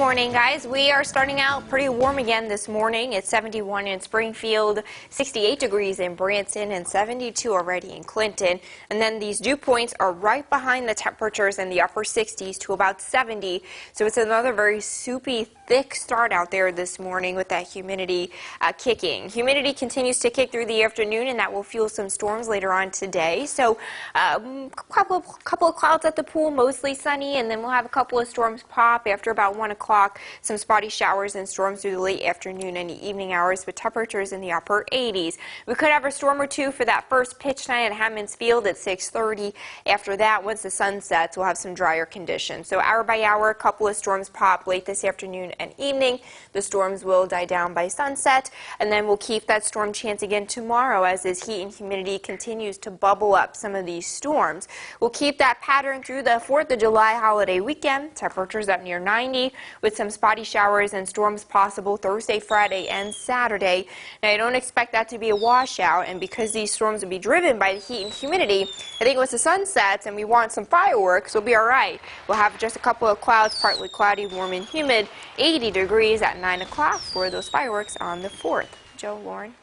morning, guys. We are starting out pretty warm again this morning. It's 71 in Springfield, 68 degrees in Branson, and 72 already in Clinton. And then these dew points are right behind the temperatures in the upper 60s to about 70. So it's another very soupy, thick start out there this morning with that humidity kicking. Humidity continues to kick through the afternoon, and that will fuel some storms later on today. So couple of clouds at the pool, mostly sunny, and then we'll have a couple of storms pop after about 1 o'clock. Some spotty showers and storms through the late afternoon and the evening hours with temperatures in the upper 80s. We could have a storm or two for that first pitch night at Hammond's Field at 6:30. After that, once the sun sets, we'll have some drier conditions. So hour by hour, a couple of storms pop late this afternoon and evening. The storms will die down by sunset, and then we'll keep that storm chance again tomorrow as this heat and humidity continues to bubble up some of these storms. We'll keep that pattern through the 4th of July holiday weekend. Temperatures up near 90 with some spotty showers and storms possible Thursday, Friday, and Saturday. Now, I don't expect that to be a washout, and because these storms will be driven by the heat and humidity, I think once the sun sets and we want some fireworks, we'll be all right. We'll have just a couple of clouds, partly cloudy, warm and humid, 80 degrees at 9 o'clock for those fireworks on the 4th. Joe, Lauren.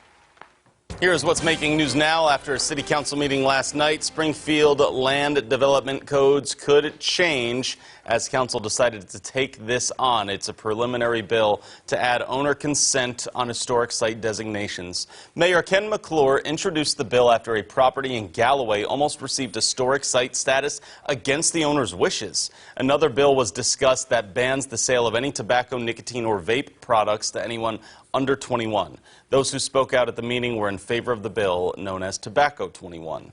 Here's what's making news now. After a city council meeting last night, Springfield land development codes could change as council decided to take this on. It's a preliminary bill to add owner consent on historic site designations. Mayor Ken McClure introduced the bill after a property in Galloway almost received historic site status against the owner's wishes. Another bill was discussed that bans the sale of any tobacco, nicotine, or vape products to anyone under 21. Those who spoke out at the meeting were in favor of the bill known as Tobacco 21.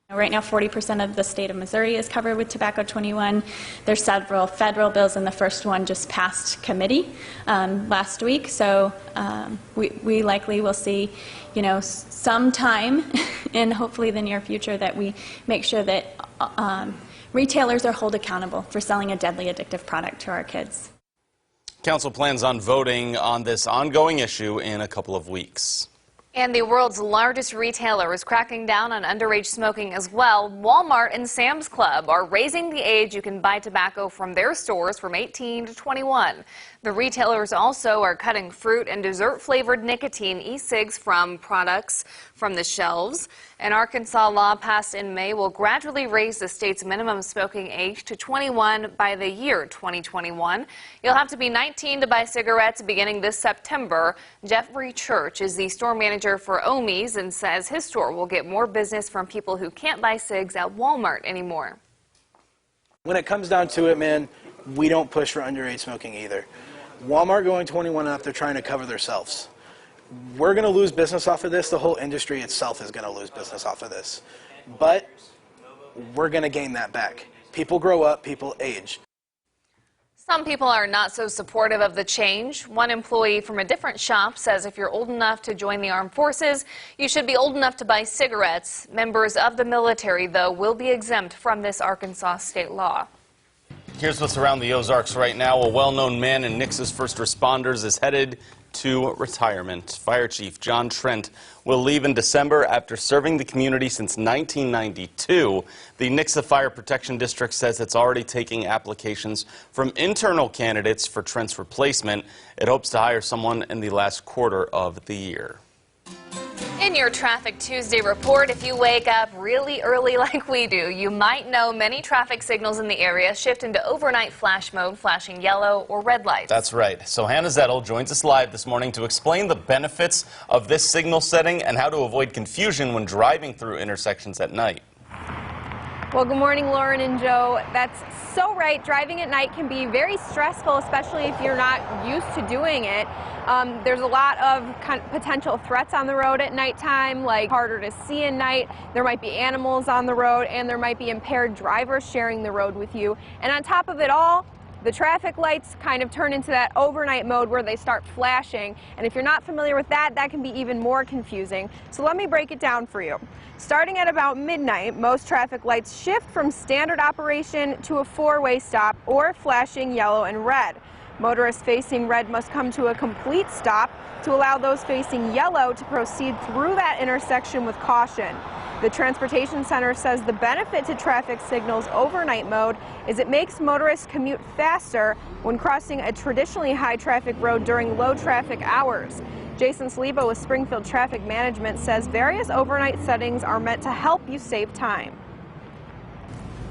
Right now, 40% of the state of Missouri is covered with Tobacco 21. There's several federal bills, and the first one just passed committee last week. So we likely will see, sometime in hopefully the near future that we make sure that retailers are held accountable for selling a deadly addictive product to our kids. Council plans on voting on this ongoing issue in a couple of weeks. And the world's largest retailer is cracking down on underage smoking as well. Walmart and Sam's Club are raising the age you can buy tobacco from their stores from 18 to 21. The retailers also are cutting fruit and dessert-flavored nicotine e-cigs from products from the shelves. An Arkansas law passed in May will gradually raise the state's minimum smoking age to 21 by the year 2021. You'll have to be 19 to buy cigarettes beginning this September. Jeffrey Church is the store manager for Omi's and says his store will get more business from people who can't buy cigs at Walmart anymore. When it comes down to it, man, we don't push for underage smoking either. Walmart going 21 and up, they're trying to cover themselves. We're going to lose business off of this. The whole industry itself is going to lose business off of this. But we're going to gain that back. People grow up, people age. Some people are not so supportive of the change. One employee from a different shop says if you're old enough to join the armed forces, you should be old enough to buy cigarettes. Members of the military, though, will be exempt from this Arkansas state law. Here's what's around the Ozarks right now. A well-known man in Nixa's first responders is headed to retirement. Fire Chief John Trent will leave in December after serving the community since 1992. The Nixa Fire Protection District says it's already taking applications from internal candidates for Trent's replacement. It hopes to hire someone in the last quarter of the year. In your Traffic Tuesday report, if you wake up really early like we do, you might know many traffic signals in the area shift into overnight flash mode, flashing yellow or red lights. That's right. So Hannah Zettel joins us live this morning to explain the benefits of this signal setting and how to avoid confusion when driving through intersections at night. Well, good morning, Lauren and Joe. That's so right. Driving at night can be very stressful, especially if you're not used to doing it. There's a lot of potential threats on the road at nighttime, like harder to see at night. There might be animals on the road, and there might be impaired drivers sharing the road with you. And on top of it all, the traffic lights kind of turn into that overnight mode where they start flashing. And if you're not familiar with that, that can be even more confusing. So let me break it down for you. Starting at about midnight, most traffic lights shift from standard operation to a four-way stop or flashing yellow and red. Motorists facing red must come to a complete stop to allow those facing yellow to proceed through that intersection with caution. The Transportation Center says the benefit to traffic signals overnight mode is it makes motorists commute faster when crossing a traditionally high traffic road during low traffic hours. Jason Saliba with Springfield Traffic Management says various overnight settings are meant to help you save time.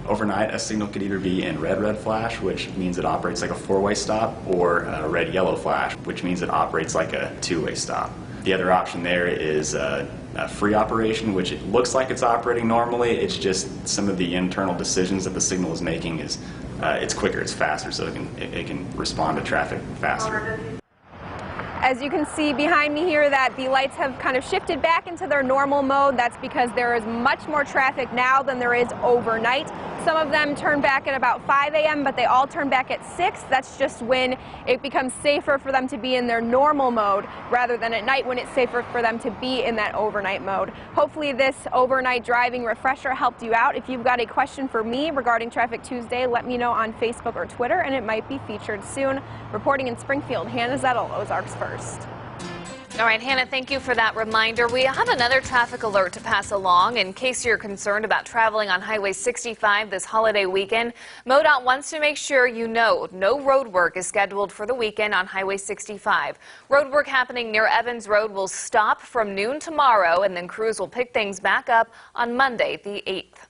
Overnight, a signal could either be in red flash, which means it operates like a four-way stop, or red-yellow flash, which means it operates like a two-way stop. The other option there is a free operation, which it looks like it's operating normally. It's just some of the internal decisions that the signal is making is it's quicker, it's faster, so it can respond to traffic faster. As you can see behind me here, that the lights have kind of shifted back into their normal mode. That's because there is much more traffic now than there is overnight. Some of them turn back at about 5 a.m., but they all turn back at 6. That's just when it becomes safer for them to be in their normal mode rather than at night when it's safer for them to be in that overnight mode. Hopefully this overnight driving refresher helped you out. If you've got a question for me regarding Traffic Tuesday, let me know on Facebook or Twitter, and it might be featured soon. Reporting in Springfield, Hannah Zettel, Ozarks First. All right, Hannah, thank you for that reminder. We have another traffic alert to pass along in case you're concerned about traveling on Highway 65 this holiday weekend. MoDOT wants to make sure you know no road work is scheduled for the weekend on Highway 65. Road work happening near Evans Road will stop from noon tomorrow, and then crews will pick things back up on Monday, the 8th.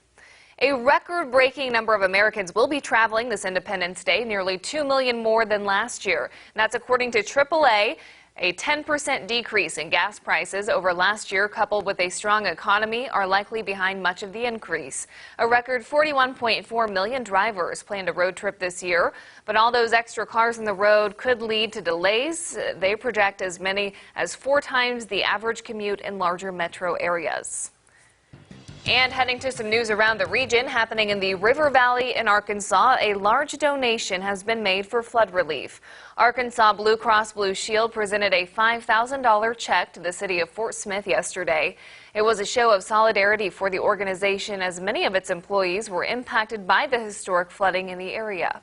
A record-breaking number of Americans will be traveling this Independence Day, nearly 2 million more than last year. And that's according to AAA. A 10% decrease in gas prices over last year, coupled with a strong economy, are likely behind much of the increase. A record 41.4 million drivers planned a road trip this year, but all those extra cars on the road could lead to delays. They project as many as 4 times the average commute in larger metro areas. And heading to some news around the region, happening in the River Valley in Arkansas, a large donation has been made for flood relief. Arkansas Blue Cross Blue Shield presented a $5,000 check to the city of Fort Smith yesterday. It was a show of solidarity for the organization, as many of its employees were impacted by the historic flooding in the area.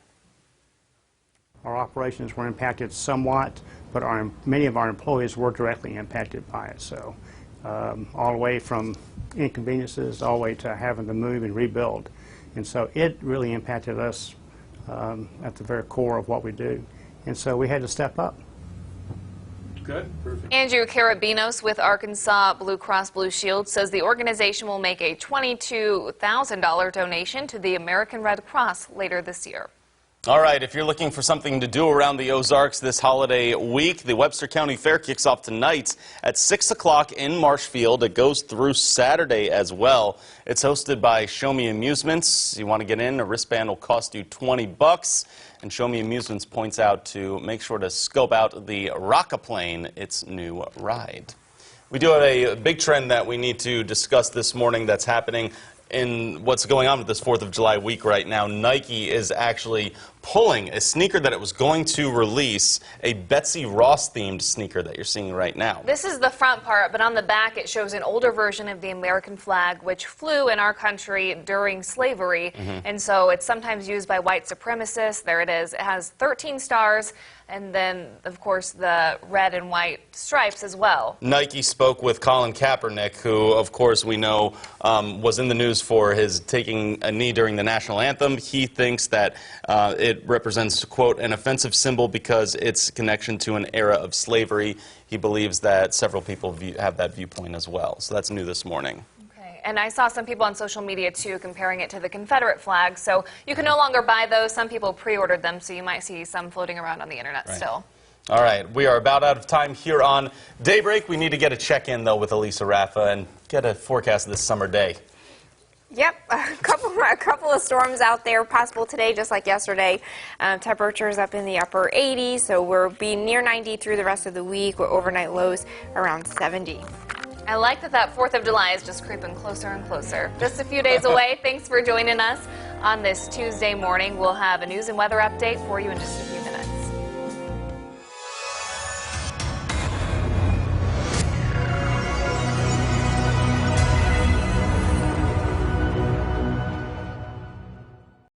Our operations were impacted somewhat, but many of our employees were directly impacted by it. So all the way from inconveniences all the way to having to move and rebuild. And so it really impacted us at the very core of what we do. And so we had to step up. Good. Perfect. Andrew Carabinos with Arkansas Blue Cross Blue Shield says the organization will make a $22,000 donation to the American Red Cross later this year. All right, if you're looking for something to do around the Ozarks this holiday week, the Webster County Fair kicks off tonight at 6 o'clock in Marshfield. It goes through Saturday as well. It's hosted by Show Me Amusements. You want to get in, a wristband will cost you $20. And Show Me Amusements points out to make sure to scope out the Rock-A-Plane, its new ride. We do have a big trend that we need to discuss this morning that's happening in what's going on with this 4th of July week right now. Nike is actually pulling a sneaker that it was going to release, a Betsy Ross themed sneaker that you're seeing right now. This is the front part, but on the back it shows an older version of the American flag, which flew in our country during slavery. And so it's sometimes used by white supremacists. There it is. It has 13 stars. And then, of course, the red and white stripes as well. Nike spoke with Colin Kaepernick, who, of course, we know was in the news for his taking a knee during the national anthem. He thinks that it represents, quote, an offensive symbol because its connection to an era of slavery. He believes that several people have that viewpoint as well. So that's new this morning. And I saw some people on social media, too, comparing it to the Confederate flag. So you can no longer buy those. Some people pre-ordered them, so you might see some floating around on the internet still. All right, we are about out of time here on Daybreak. We need to get a check-in, though, with Elisa Raffa and get a forecast of this summer day. Yep, a couple of storms out there possible today, just like yesterday. Temperatures up in the upper 80s, so we'll be near 90 through the rest of the week, with overnight lows around 70. I like that 4th of July is just creeping closer and closer. Just a few days away. Thanks for joining us on this Tuesday morning. We'll have a news and weather update for you in just a few